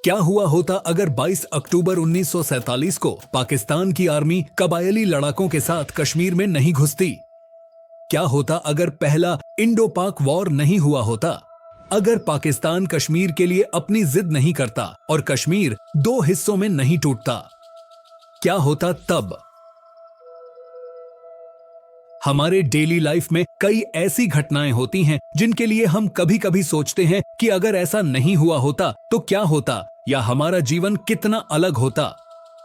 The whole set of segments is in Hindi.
क्या हुआ होता अगर 22 अक्टूबर 1947 को पाकिस्तान की आर्मी कबायली लड़ाकों के साथ कश्मीर में नहीं घुसती? क्या होता अगर पहला इंडो पाक वॉर नहीं हुआ होता? अगर पाकिस्तान कश्मीर के लिए अपनी जिद नहीं करता और कश्मीर दो हिस्सों में नहीं टूटता? क्या होता तब? हमारे डेली लाइफ में कई ऐसी घटनाएं होती हैं जिनके लिए हम कभी कभी सोचते हैं कि अगर ऐसा नहीं हुआ होता तो क्या होता, या हमारा जीवन कितना अलग होता।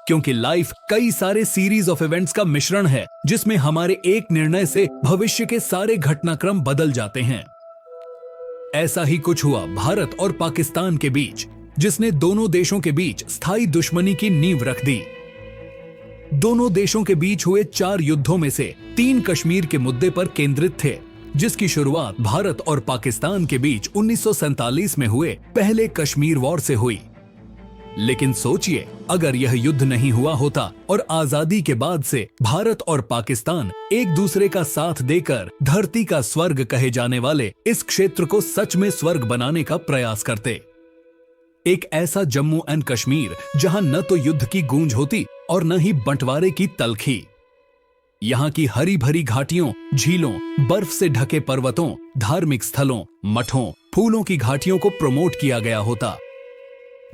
क्योंकि लाइफ कई सारे सीरीज ऑफ इवेंट्स का मिश्रण है जिसमें हमारे एक निर्णय से भविष्य के सारे घटनाक्रम बदल जाते हैं। ऐसा ही कुछ हुआ भारत और पाकिस्तान के बीच, जिसने दोनों देशों के बीच स्थायी दुश्मनी की नींव रख दी। दोनों देशों के बीच हुए 4 युद्धों में से 3 कश्मीर के मुद्दे पर केंद्रित थे, जिसकी शुरुआत भारत और पाकिस्तान के बीच 1947 में हुए पहले कश्मीर वॉर से हुई। लेकिन सोचिए, अगर यह युद्ध नहीं हुआ होता और आजादी के बाद से भारत और पाकिस्तान एक दूसरे का साथ देकर धरती का स्वर्ग कहे जाने वाले इस क्षेत्र को सच में स्वर्ग बनाने का प्रयास करते। एक ऐसा जम्मू एंड कश्मीर जहां न तो युद्ध की गूंज होती और न ही बंटवारे की तलखी। यहाँ की हरी भरी घाटियों, झीलों, बर्फ से ढके पर्वतों, धार्मिक स्थलों, मठों, फूलों की घाटियों को प्रमोट किया गया होता।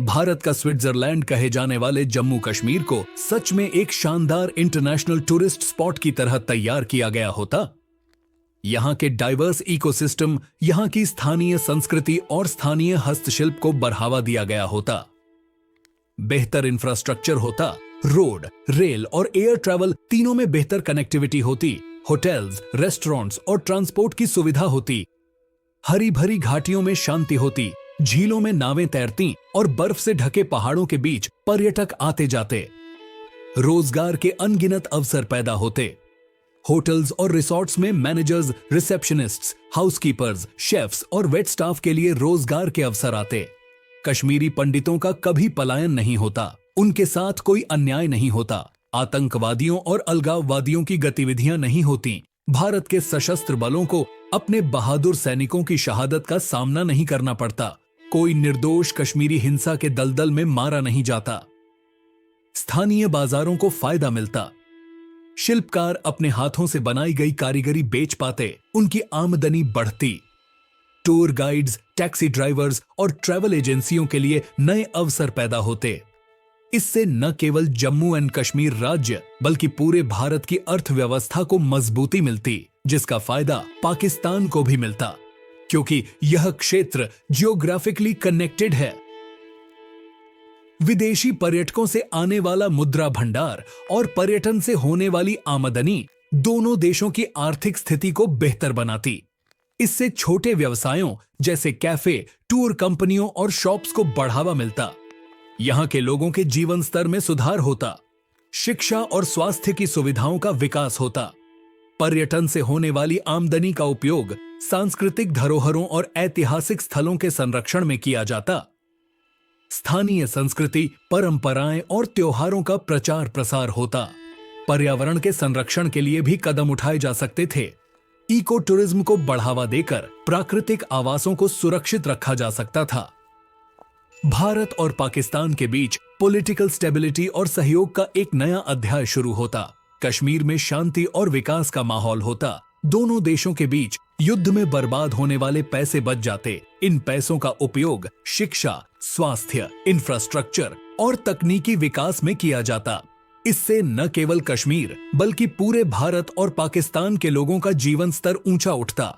भारत का स्विट्जरलैंड कहे जाने वाले जम्मू कश्मीर को सच में एक शानदार इंटरनेशनल टूरिस्ट स्पॉट की तरह तैयार किया गया होता। यहाँ के डाइवर्स इकोसिस्टम, यहाँ की स्थानीय संस्कृति और स्थानीय हस्तशिल्प को बढ़ावा दिया गया होता। बेहतर इंफ्रास्ट्रक्चर होता, रोड, रेल और एयर ट्रैवल तीनों में बेहतर कनेक्टिविटी होती, होटल्स, रेस्टोरेंट्स और ट्रांसपोर्ट की सुविधा होती, हरी भरी घाटियों में शांति होती, झीलों में नावें तैरती और बर्फ से ढके पहाड़ों के बीच पर्यटक आते जाते। रोजगार के अनगिनत अवसर पैदा होते। होटल्स और रिसोर्ट्स में मैनेजर्स, रिसेप्शनिस्ट्स, हाउसकीपर्स, शेफ्स और वेट स्टाफ के लिए रोजगार के अवसर आते। कश्मीरी पंडितों का कभी पलायन नहीं होता, उनके साथ कोई अन्याय नहीं होता, आतंकवादियों और अलगाववादियों की गतिविधियां नहीं होती, भारत के सशस्त्र बलों को अपने बहादुर सैनिकों की शहादत का सामना नहीं करना पड़ता, कोई निर्दोष कश्मीरी हिंसा के दलदल में मारा नहीं जाता, स्थानीय बाजारों को फायदा मिलता, शिल्पकार अपने हाथों से बनाई गई कारीगरी बेच पाते, उनकी आमदनी बढ़ती, टूर गाइड्स, टैक्सी ड्राइवर्स और ट्रैवल एजेंसियों के लिए नए अवसर पैदा होते। इससे न केवल जम्मू एंड कश्मीर राज्य बल्कि पूरे भारत की अर्थव्यवस्था को मजबूती मिलती, जिसका फायदा पाकिस्तान को भी मिलता, क्योंकि यह क्षेत्र जियोग्राफिकली कनेक्टेड है। विदेशी पर्यटकों से आने वाला मुद्रा भंडार और पर्यटन से होने वाली आमदनी दोनों देशों की आर्थिक स्थिति को बेहतर बनाती। इससे छोटे व्यवसायों जैसे कैफे, टूर कंपनियों और शॉप्स को बढ़ावा मिलता। यहाँ के लोगों के जीवन स्तर में सुधार होता, शिक्षा और स्वास्थ्य की सुविधाओं का विकास होता। पर्यटन से होने वाली आमदनी का उपयोग सांस्कृतिक धरोहरों और ऐतिहासिक स्थलों के संरक्षण में किया जाता। स्थानीय संस्कृति, परंपराएं और त्योहारों का प्रचार प्रसार होता। पर्यावरण के संरक्षण के लिए भी कदम उठाए जा सकते थे। इको टूरिज्म को बढ़ावा देकर प्राकृतिक आवासों को सुरक्षित रखा जा सकता था। भारत और पाकिस्तान के बीच पॉलिटिकल स्टेबिलिटी और सहयोग का एक नया अध्याय शुरू होता। कश्मीर में शांति और विकास का माहौल होता। दोनों देशों के बीच युद्ध में बर्बाद होने वाले पैसे बच जाते। इन पैसों का उपयोग शिक्षा, स्वास्थ्य, इंफ्रास्ट्रक्चर और तकनीकी विकास में किया जाता। इससे न केवल कश्मीर बल्कि पूरे भारत और पाकिस्तान के लोगों का जीवन स्तर ऊंचा उठता।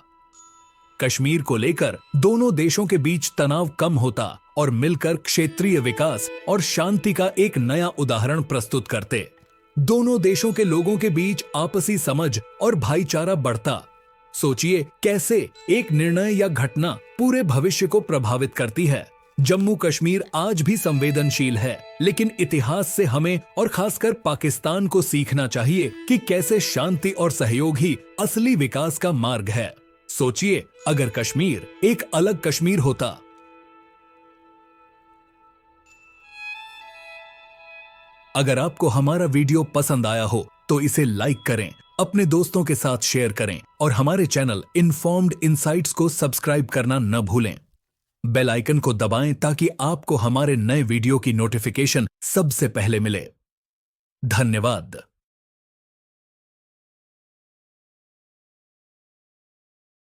कश्मीर को लेकर दोनों देशों के बीच तनाव कम होता और मिलकर क्षेत्रीय विकास और शांति का एक नया उदाहरण प्रस्तुत करते। दोनों देशों के लोगों के बीच आपसी समझ और भाईचारा बढ़ता। सोचिए कैसे एक निर्णय या घटना पूरे भविष्य को प्रभावित करती है। जम्मू कश्मीर आज भी संवेदनशील है, लेकिन इतिहास से हमें और खासकर पाकिस्तान को सीखना चाहिए कि कैसे शांति और सहयोग ही असली विकास का मार्ग है। सोचिए अगर कश्मीर एक अलग कश्मीर होता। अगर आपको हमारा वीडियो पसंद आया हो तो इसे लाइक करें, अपने दोस्तों के साथ शेयर करें और हमारे चैनल इन्फॉर्म्ड इनसाइट्स को सब्सक्राइब करना न भूलें। बेल आइकन को दबाएं ताकि आपको हमारे नए वीडियो की नोटिफिकेशन सबसे पहले मिले। धन्यवाद।